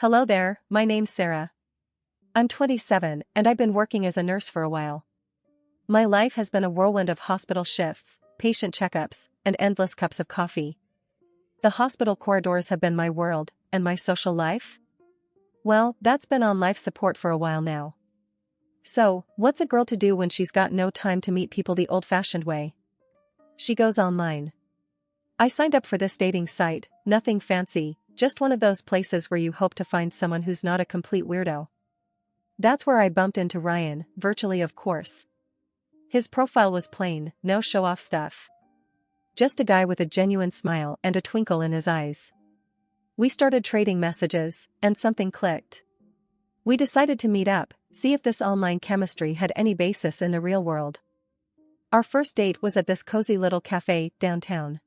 Hello there, my name's Sarah. I'm 27 and I've been working as a nurse for a while. My life has been a whirlwind of hospital shifts, patient checkups, and endless cups of coffee. The hospital corridors have been my world, and my social life? Well, that's been on life support for a while now. So, what's a girl to do when she's got no time to meet people the old-fashioned way? She goes online. I signed up for this dating site, nothing fancy, just one of those places where you hope to find someone who's not a complete weirdo. That's where I bumped into Ryan, virtually of course. His profile was plain, no show-off stuff. Just a guy with a genuine smile and a twinkle in his eyes. We started trading messages, and something clicked. We decided to meet up, see if this online chemistry had any basis in the real world. Our first date was at this cozy little cafe downtown.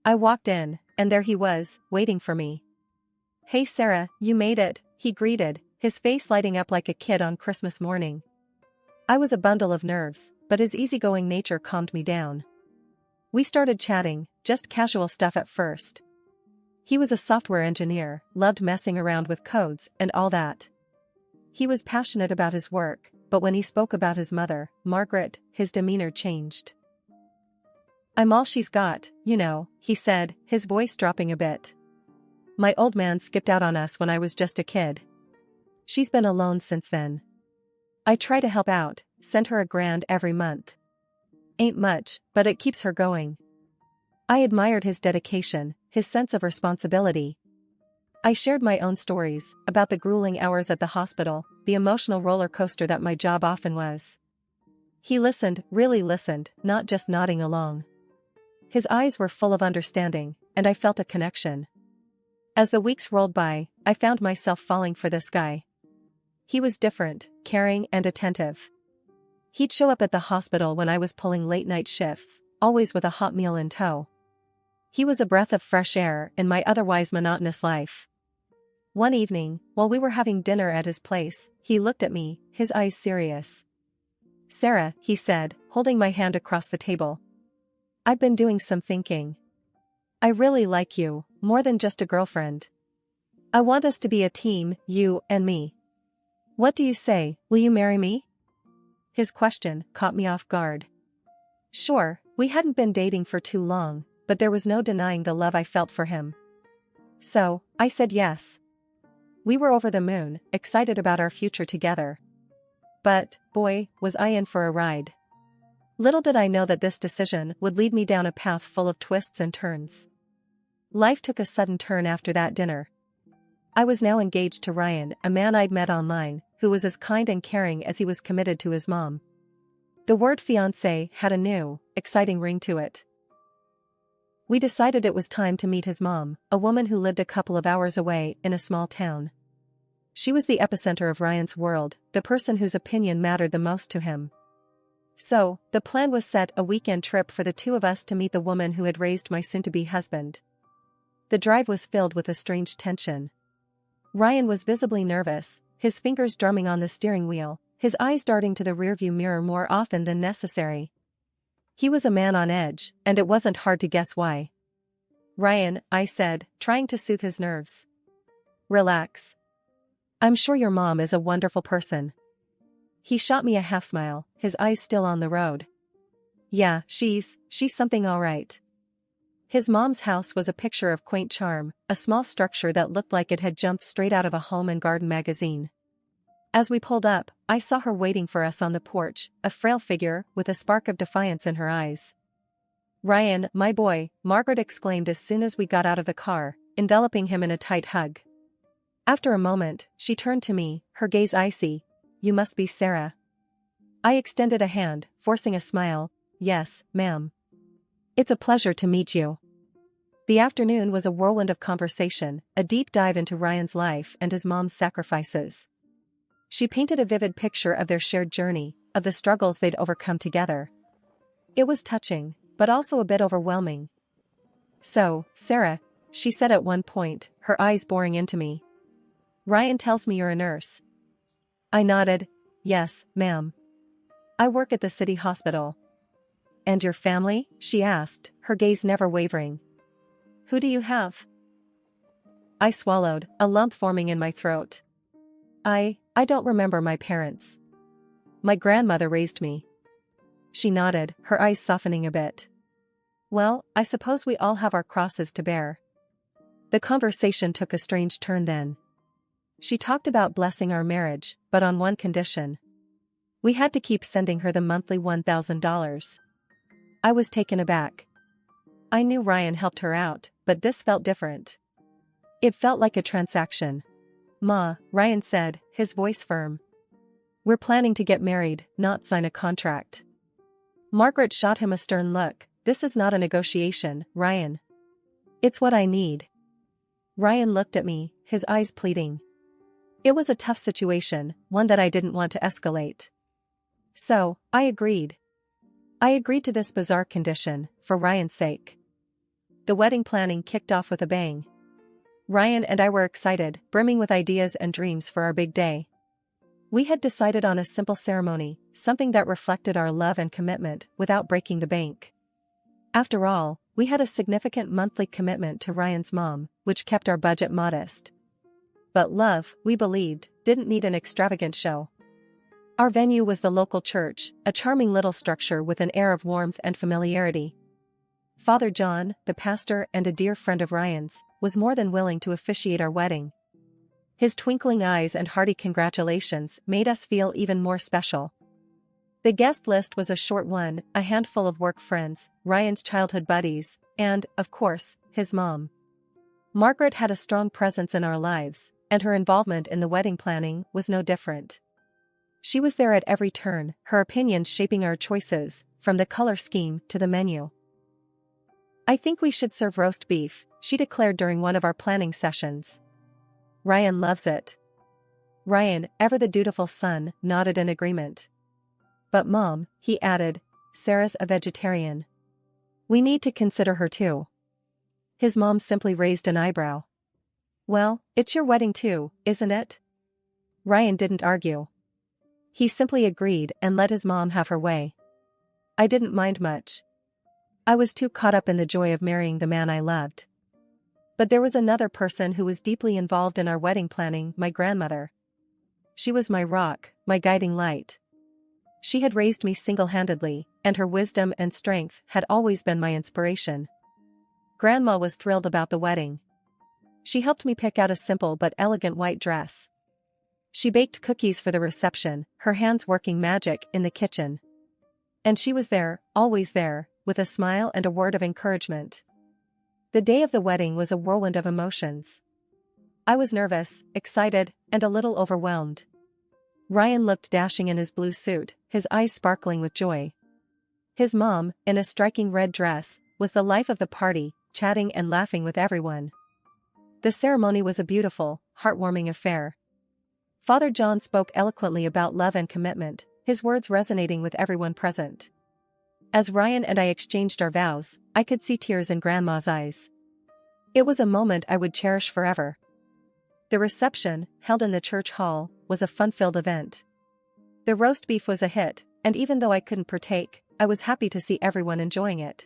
I walked in, and there he was, waiting for me. "Hey Sarah, you made it," he greeted, his face lighting up like a kid on Christmas morning. I was a bundle of nerves, but his easygoing nature calmed me down. We started chatting, just casual stuff at first. He was a software engineer, loved messing around with codes and all that. He was passionate about his work, but when he spoke about his mother, Margaret, his demeanor changed. "I'm all she's got, you know," he said, his voice dropping a bit. "My old man skipped out on us when I was just a kid. She's been alone since then. I try to help out, send her $1,000 every month. Ain't much, but it keeps her going." I admired his dedication, his sense of responsibility. I shared my own stories, about the grueling hours at the hospital, the emotional roller coaster that my job often was. He listened, really listened, not just nodding along. His eyes were full of understanding, and I felt a connection. As the weeks rolled by, I found myself falling for this guy. He was different, caring and attentive. He'd show up at the hospital when I was pulling late-night shifts, always with a hot meal in tow. He was a breath of fresh air in my otherwise monotonous life. One evening, while we were having dinner at his place, he looked at me, his eyes serious. "Sarah," he said, holding my hand across the table. "I've been doing some thinking. I really like you, more than just a girlfriend. I want us to be a team, you and me. What do you say, will you marry me?" His question caught me off guard. Sure, we hadn't been dating for too long, but there was no denying the love I felt for him. So, I said yes. We were over the moon, excited about our future together. But, boy, was I in for a ride. Little did I know that this decision would lead me down a path full of twists and turns. Life took a sudden turn after that dinner. I was now engaged to Ryan, a man I'd met online, who was as kind and caring as he was committed to his mom. The word fiancé had a new, exciting ring to it. We decided it was time to meet his mom, a woman who lived a couple of hours away in a small town. She was the epicenter of Ryan's world, the person whose opinion mattered the most to him. So, the plan was set: a weekend trip for the two of us to meet the woman who had raised my soon-to-be husband. The drive was filled with a strange tension. Ryan was visibly nervous, his fingers drumming on the steering wheel, his eyes darting to the rearview mirror more often than necessary. He was a man on edge, and it wasn't hard to guess why. "Ryan," I said, trying to soothe his nerves. "Relax. I'm sure your mom is a wonderful person." He shot me a half-smile, his eyes still on the road. "Yeah, she's something all right." His mom's house was a picture of quaint charm, a small structure that looked like it had jumped straight out of a home and garden magazine. As we pulled up, I saw her waiting for us on the porch, a frail figure with a spark of defiance in her eyes. "Ryan, my boy," Margaret exclaimed as soon as we got out of the car, enveloping him in a tight hug. After a moment, she turned to me, her gaze icy. "You must be Sarah." I extended a hand, forcing a smile. "Yes, ma'am. It's a pleasure to meet you." The afternoon was a whirlwind of conversation, a deep dive into Ryan's life and his mom's sacrifices. She painted a vivid picture of their shared journey, of the struggles they'd overcome together. It was touching, but also a bit overwhelming. "So, Sarah," she said at one point, her eyes boring into me. "Ryan tells me you're a nurse." I nodded. "Yes, ma'am. I work at the city hospital." "And your family?" she asked, her gaze never wavering. "Who do you have?" I swallowed, a lump forming in my throat. I don't remember my parents. My grandmother raised me. She nodded, her eyes softening a bit. Well, I suppose we all have our crosses to bear. The conversation took a strange turn then. She talked about blessing our marriage, but on one condition. We had to keep sending her the monthly $1,000. I was taken aback. I knew Ryan helped her out, but this felt different. It felt like a transaction. Ma, Ryan said, his voice firm. We're planning to get married, not sign a contract. Margaret shot him a stern look. This is not a negotiation, Ryan. It's what I need. Ryan looked at me, his eyes pleading. It was a tough situation, one that I didn't want to escalate. So, I agreed. I agreed to this bizarre condition, for Ryan's sake. The wedding planning kicked off with a bang. Ryan and I were excited, brimming with ideas and dreams for our big day. We had decided on a simple ceremony, something that reflected our love and commitment without breaking the bank. After all, we had a significant monthly commitment to Ryan's mom, which kept our budget modest. But love, we believed, didn't need an extravagant show. Our venue was the local church, a charming little structure with an air of warmth and familiarity. Father John, the pastor and a dear friend of Ryan's, was more than willing to officiate our wedding. His twinkling eyes and hearty congratulations made us feel even more special. The guest list was a short one, a handful of work friends, Ryan's childhood buddies, and, of course, his mom. Margaret had a strong presence in our lives, and her involvement in the wedding planning was no different. She was there at every turn, her opinions shaping our choices, from the color scheme to the menu. I think we should serve roast beef, she declared during one of our planning sessions. Ryan loves it. Ryan, ever the dutiful son, nodded in agreement. But Mom, he added, Sarah's a vegetarian. We need to consider her too. His mom simply raised an eyebrow. Well, it's your wedding too, isn't it? Ryan didn't argue. He simply agreed and let his mom have her way. I didn't mind much. I was too caught up in the joy of marrying the man I loved. But there was another person who was deeply involved in our wedding planning, my grandmother. She was my rock, my guiding light. She had raised me single-handedly, and her wisdom and strength had always been my inspiration. Grandma was thrilled about the wedding. She helped me pick out a simple but elegant white dress. She baked cookies for the reception, her hands working magic in the kitchen. And she was there, always there, with a smile and a word of encouragement. The day of the wedding was a whirlwind of emotions. I was nervous, excited, and a little overwhelmed. Ryan looked dashing in his blue suit, his eyes sparkling with joy. His mom, in a striking red dress, was the life of the party, chatting and laughing with everyone. The ceremony was a beautiful, heartwarming affair. Father John spoke eloquently about love and commitment, his words resonating with everyone present. As Ryan and I exchanged our vows, I could see tears in Grandma's eyes. It was a moment I would cherish forever. The reception, held in the church hall, was a fun-filled event. The roast beef was a hit, and even though I couldn't partake, I was happy to see everyone enjoying it.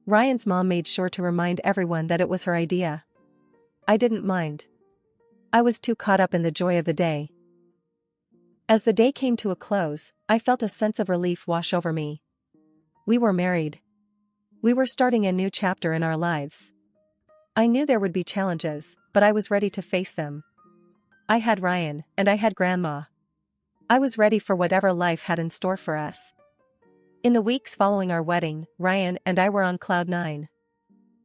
Ryan's mom made sure to remind everyone that it was her idea. I didn't mind. I was too caught up in the joy of the day. As the day came to a close, I felt a sense of relief wash over me. We were married. We were starting a new chapter in our lives. I knew there would be challenges, but I was ready to face them. I had Ryan, and I had Grandma. I was ready for whatever life had in store for us. In the weeks following our wedding, Ryan and I were on cloud nine.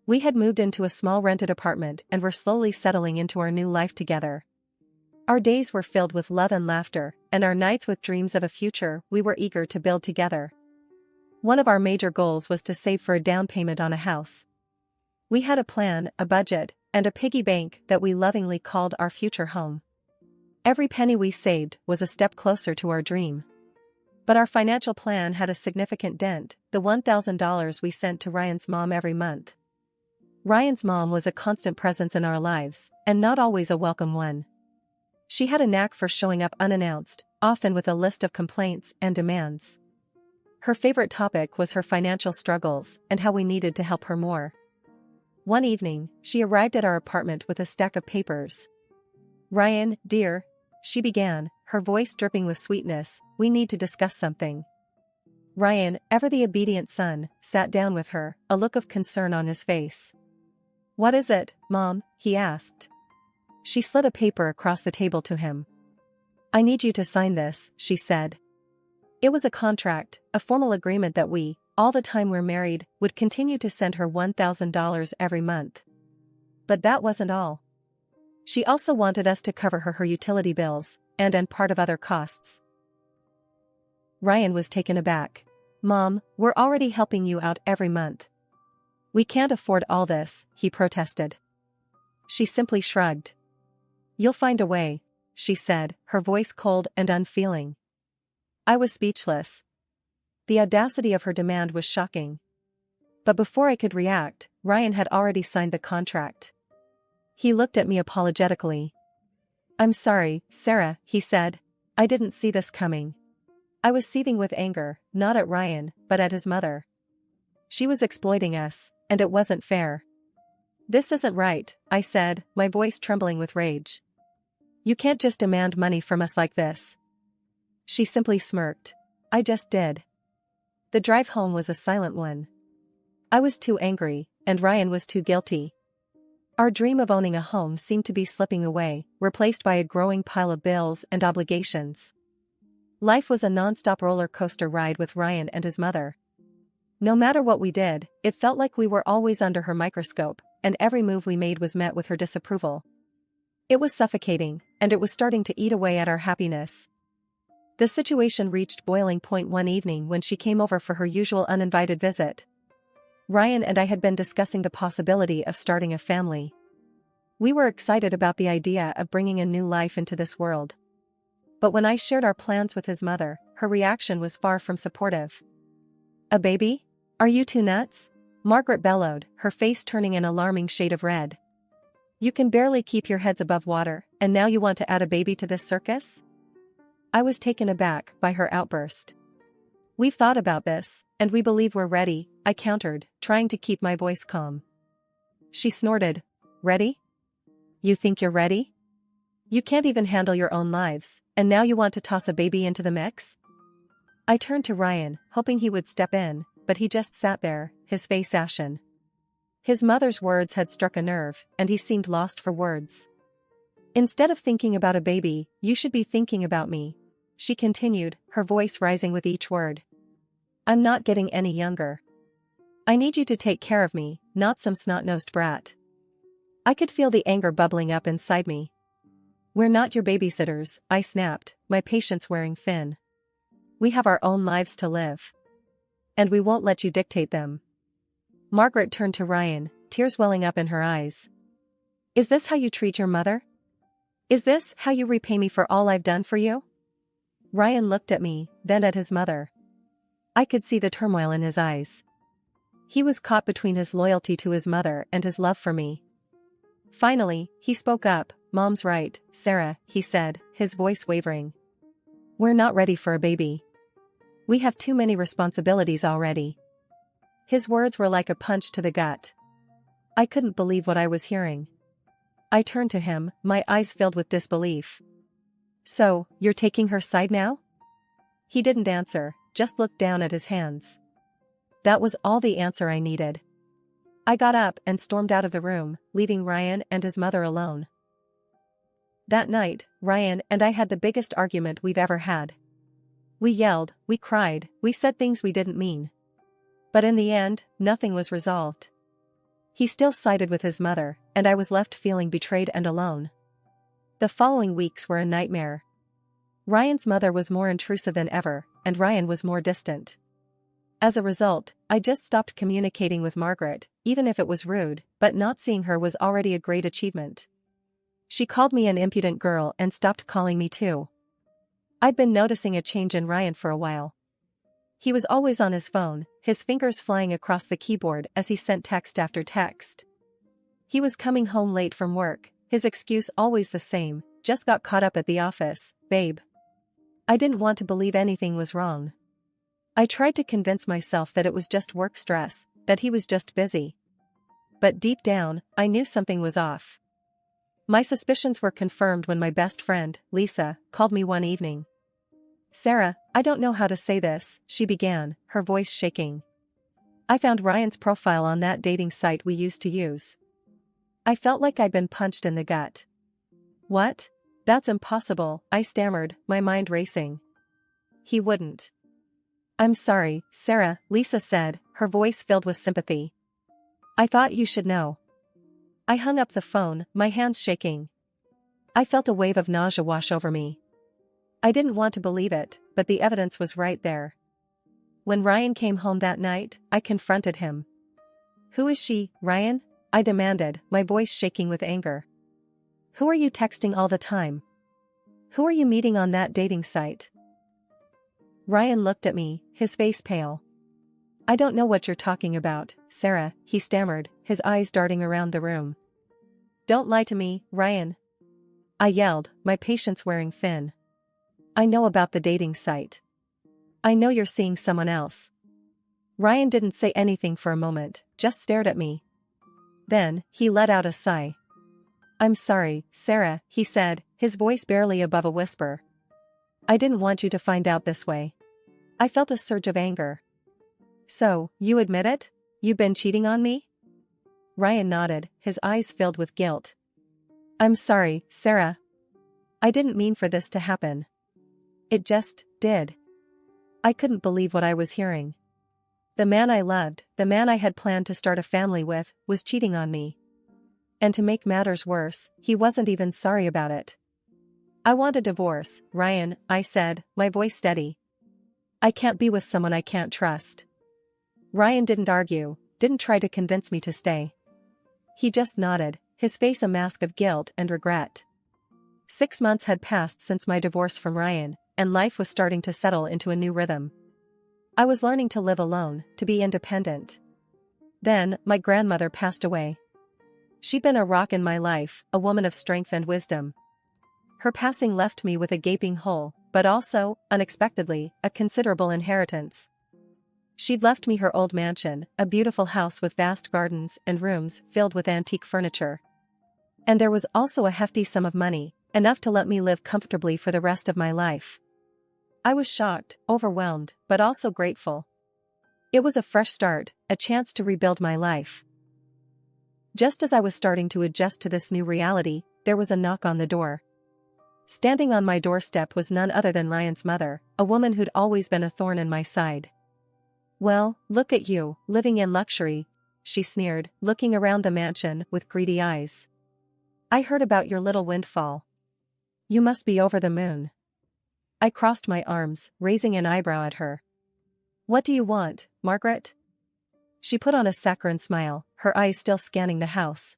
We had moved into a small rented apartment and were slowly settling into our new life together. Our days were filled with love and laughter, and our nights with dreams of a future we were eager to build together. One of our major goals was to save for a down payment on a house. We had a plan, a budget, and a piggy bank that we lovingly called our future home. Every penny we saved was a step closer to our dream. But our financial plan had a significant dent, the $1,000 we sent to Ryan's mom every month. Ryan's mom was a constant presence in our lives, and not always a welcome one. She had a knack for showing up unannounced, often with a list of complaints and demands. Her favorite topic was her financial struggles and how we needed to help her more. One evening, she arrived at our apartment with a stack of papers. "Ryan, dear," she began, her voice dripping with sweetness, "we need to discuss something." Ryan, ever the obedient son, sat down with her, a look of concern on his face. "What is it, Mom?" he asked. She slid a paper across the table to him. "I need you to sign this," she said. It was a contract, a formal agreement that we, all the time we're married, would continue to send her $1,000 every month. But that wasn't all. She also wanted us to cover her utility bills, and part of other costs. Ryan was taken aback. "Mom, we're already helping you out every month. We can't afford all this," he protested. She simply shrugged. "You'll find a way," she said, her voice cold and unfeeling. I was speechless. The audacity of her demand was shocking. But before I could react, Ryan had already signed the contract. He looked at me apologetically. "I'm sorry, Sarah," he said. "I didn't see this coming." I was seething with anger, not at Ryan, but at his mother. She was exploiting us, and it wasn't fair. "This isn't right," I said, my voice trembling with rage. "You can't just demand money from us like this." She simply smirked. "I just did." The drive home was a silent one. I was too angry, and Ryan was too guilty. Our dream of owning a home seemed to be slipping away, replaced by a growing pile of bills and obligations. Life was a non-stop roller coaster ride with Ryan and his mother. No matter what we did, it felt like we were always under her microscope, and every move we made was met with her disapproval. It was suffocating, and it was starting to eat away at our happiness. The situation reached boiling point one evening when she came over for her usual uninvited visit. Ryan and I had been discussing the possibility of starting a family. We were excited about the idea of bringing a new life into this world. But when I shared our plans with his mother, her reaction was far from supportive. "A baby? Are you two nuts?" Margaret bellowed, her face turning an alarming shade of red. "You can barely keep your heads above water, and now you want to add a baby to this circus?" I was taken aback by her outburst. "We've thought about this, and we believe we're ready," I countered, trying to keep my voice calm. She snorted. "Ready? You think you're ready? You can't even handle your own lives, and now you want to toss a baby into the mix?" I turned to Ryan, hoping he would step in, but he just sat there, his face ashen. His mother's words had struck a nerve, and he seemed lost for words. "Instead of thinking about a baby, you should be thinking about me," she continued, her voice rising with each word. "I'm not getting any younger. I need you to take care of me, not some snot-nosed brat." I could feel the anger bubbling up inside me. "We're not your babysitters," I snapped, my patience wearing thin. "We have our own lives to live. And we won't let you dictate them." Margaret turned to Ryan, tears welling up in her eyes. "Is this how you treat your mother? Is this how you repay me for all I've done for you?" Ryan looked at me, then at his mother. I could see the turmoil in his eyes. He was caught between his loyalty to his mother and his love for me. Finally, he spoke up. "Mom's right, Sarah," he said, his voice wavering. "We're not ready for a baby. We have too many responsibilities already." His words were like a punch to the gut. I couldn't believe what I was hearing. I turned to him, my eyes filled with disbelief. "So, you're taking her side now?" He didn't answer, just looked down at his hands. That was all the answer I needed. I got up and stormed out of the room, leaving Ryan and his mother alone. That night, Ryan and I had the biggest argument we've ever had. We yelled, we cried, we said things we didn't mean. But in the end, nothing was resolved. He still sided with his mother, and I was left feeling betrayed and alone. The following weeks were a nightmare. Ryan's mother was more intrusive than ever, and Ryan was more distant. As a result, I just stopped communicating with Margaret, even if it was rude, but not seeing her was already a great achievement. She called me an impudent girl and stopped calling me too. I'd been noticing a change in Ryan for a while. He was always on his phone, his fingers flying across the keyboard as he sent text after text. He was coming home late from work, his excuse always the same, "Just got caught up at the office, babe." I didn't want to believe anything was wrong. I tried to convince myself that it was just work stress, that he was just busy. but deep down, I knew something was off. My suspicions were confirmed when my best friend, Lisa, called me one evening. "Sarah, I don't know how to say this," she began, her voice shaking. "I found Ryan's profile on that dating site we used to use." I felt like I'd been punched in the gut. "What? That's impossible," I stammered, my mind racing. "He wouldn't." "I'm sorry, Sarah," Lisa said, her voice filled with sympathy. "I thought you should know." I hung up the phone, my hands shaking. I felt a wave of nausea wash over me. I didn't want to believe it, but the evidence was right there. When Ryan came home that night, I confronted him. "Who is she, Ryan?" I demanded, my voice shaking with anger. "Who are you texting all the time? Who are you meeting on that dating site?" Ryan looked at me, his face pale. "I don't know what you're talking about, Sarah," he stammered, his eyes darting around the room. "Don't lie to me, Ryan," I yelled, my patience wearing thin. "I know about the dating site. I know you're seeing someone else." Ryan didn't say anything for a moment, just stared at me. Then, he let out a sigh. "I'm sorry, Sarah," he said, his voice barely above a whisper. "I didn't want you to find out this way." I felt a surge of anger. "So, you admit it? You've been cheating on me?" Ryan nodded, his eyes filled with guilt. "I'm sorry, Sarah. I didn't mean for this to happen. It just did." I couldn't believe what I was hearing. The man I loved, the man I had planned to start a family with, was cheating on me. And to make matters worse, he wasn't even sorry about it. "I want a divorce, Ryan," I said, my voice steady. "I can't be with someone I can't trust." Ryan didn't argue, didn't try to convince me to stay. He just nodded, his face a mask of guilt and regret. 6 months had passed since my divorce from Ryan, and life was starting to settle into a new rhythm. I was learning to live alone, to be independent. Then, my grandmother passed away. She'd been a rock in my life, a woman of strength and wisdom. Her passing left me with a gaping hole, but also, unexpectedly, a considerable inheritance. She'd left me her old mansion, a beautiful house with vast gardens and rooms filled with antique furniture. And there was also a hefty sum of money, enough to let me live comfortably for the rest of my life. I was shocked, overwhelmed, but also grateful. It was a fresh start, a chance to rebuild my life. Just as I was starting to adjust to this new reality, there was a knock on the door. Standing on my doorstep was none other than Ryan's mother, a woman who'd always been a thorn in my side. "Well, look at you, living in luxury," she sneered, looking around the mansion with greedy eyes. "I heard about your little windfall. You must be over the moon." I crossed my arms, raising an eyebrow at her. "What do you want, Margaret?" She put on a saccharine smile, her eyes still scanning the house.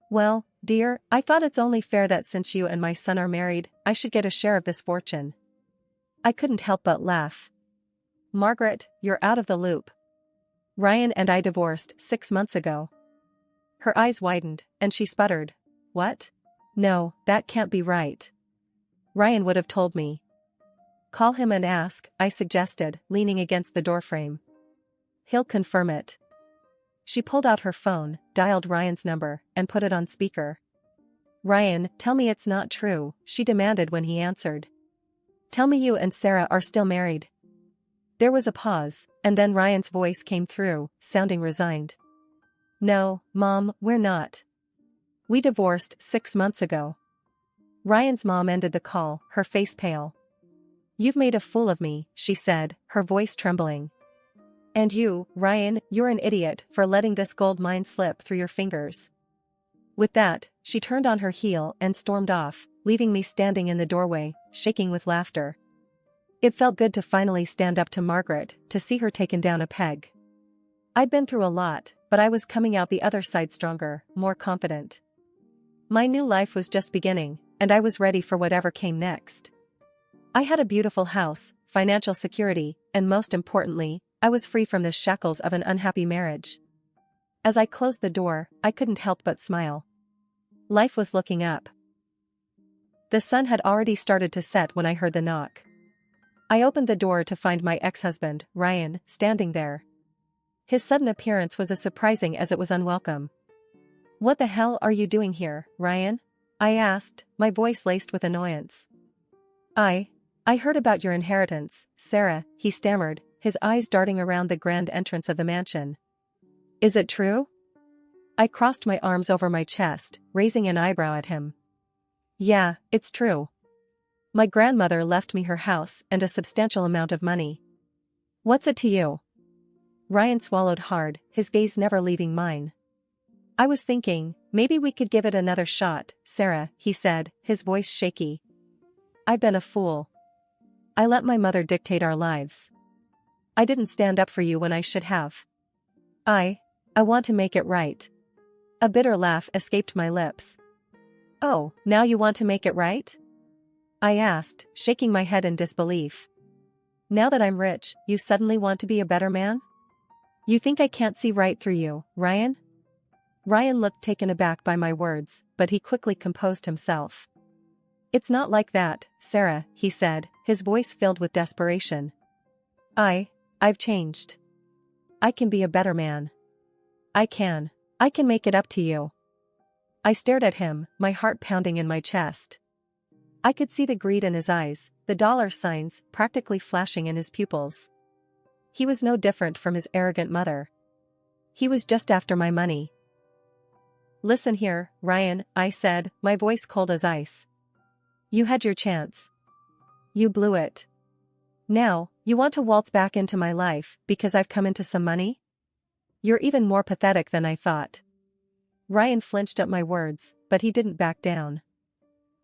"Well, dear, I thought it's only fair that since you and my son are married, I should get a share of this fortune." I couldn't help but laugh. "Margaret, you're out of the loop. Ryan and I divorced 6 months ago." Her eyes widened, and she sputtered. "What? No, that can't be right. Ryan would have told me." "Call him and ask," I suggested, leaning against the doorframe. "He'll confirm it." She pulled out her phone, dialed Ryan's number, and put it on speaker. "Ryan, tell me it's not true," she demanded when he answered. "Tell me you and Sarah are still married." There was a pause, and then Ryan's voice came through, sounding resigned. "No, Mom, we're not. We divorced 6 months ago." Ryan's mom ended the call, her face pale. "You've made a fool of me," she said, her voice trembling. "And you, Ryan, you're an idiot for letting this gold mine slip through your fingers." With that, she turned on her heel and stormed off, leaving me standing in the doorway, shaking with laughter. It felt good to finally stand up to Margaret, to see her taken down a peg. I'd been through a lot, but I was coming out the other side stronger, more confident. My new life was just beginning, and I was ready for whatever came next. I had a beautiful house, financial security, and most importantly, I was free from the shackles of an unhappy marriage. As I closed the door, I couldn't help but smile. Life was looking up. The sun had already started to set when I heard the knock. I opened the door to find my ex-husband, Ryan, standing there. His sudden appearance was as surprising as it was unwelcome. What the hell are you doing here, Ryan? I asked, my voice laced with annoyance. I heard about your inheritance, Sarah, he stammered, his eyes darting around the grand entrance of the mansion. Is it true? I crossed my arms over my chest, raising an eyebrow at him. Yeah, it's true. My grandmother left me her house and a substantial amount of money. What's it to you? Ryan swallowed hard, his gaze never leaving mine. I was thinking, maybe we could give it another shot, Sarah, he said, his voice shaky. I've been a fool. I let my mother dictate our lives. I didn't stand up for you when I should have. I want to make it right. A bitter laugh escaped my lips. Oh, now you want to make it right? I asked, shaking my head in disbelief. Now that I'm rich, you suddenly want to be a better man? You think I can't see right through you, Ryan? Ryan looked taken aback by my words, but he quickly composed himself. It's not like that, Sarah, he said, his voice filled with desperation. I've changed. I can be a better man. I can make it up to you. I stared at him, my heart pounding in my chest. I could see the greed in his eyes, the dollar signs practically flashing in his pupils. He was no different from his arrogant mother. He was just after my money. Listen here, Ryan, I said, my voice cold as ice. You had your chance. You blew it. Now, you want to waltz back into my life because I've come into some money? You're even more pathetic than I thought. Ryan flinched at my words, but he didn't back down.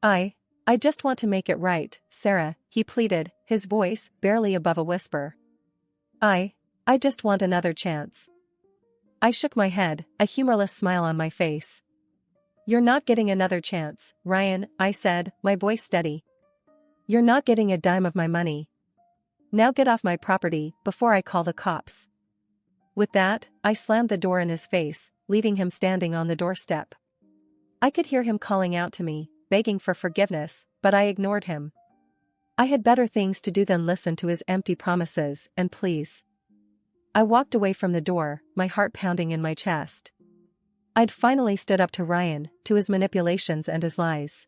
I just want to make it right, Sarah, he pleaded, his voice barely above a whisper. I just want another chance. I shook my head, a humorless smile on my face. You're not getting another chance, Ryan, I said, my voice steady. You're not getting a dime of my money. Now get off my property before I call the cops. With that, I slammed the door in his face, leaving him standing on the doorstep. I could hear him calling out to me, begging for forgiveness, but I ignored him. I had better things to do than listen to his empty promises and pleas. I walked away from the door, my heart pounding in my chest. I'd finally stood up to Ryan, to his manipulations and his lies.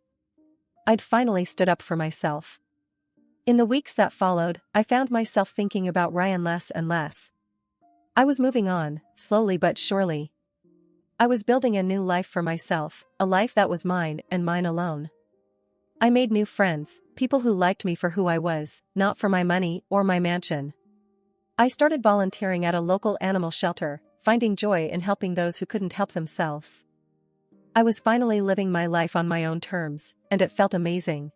I'd finally stood up for myself. In the weeks that followed, I found myself thinking about Ryan less and less. I was moving on, slowly but surely. I was building a new life for myself, a life that was mine and mine alone. I made new friends, people who liked me for who I was, not for my money or my mansion. I started volunteering at a local animal shelter, finding joy in helping those who couldn't help themselves. I was finally living my life on my own terms, and it felt amazing.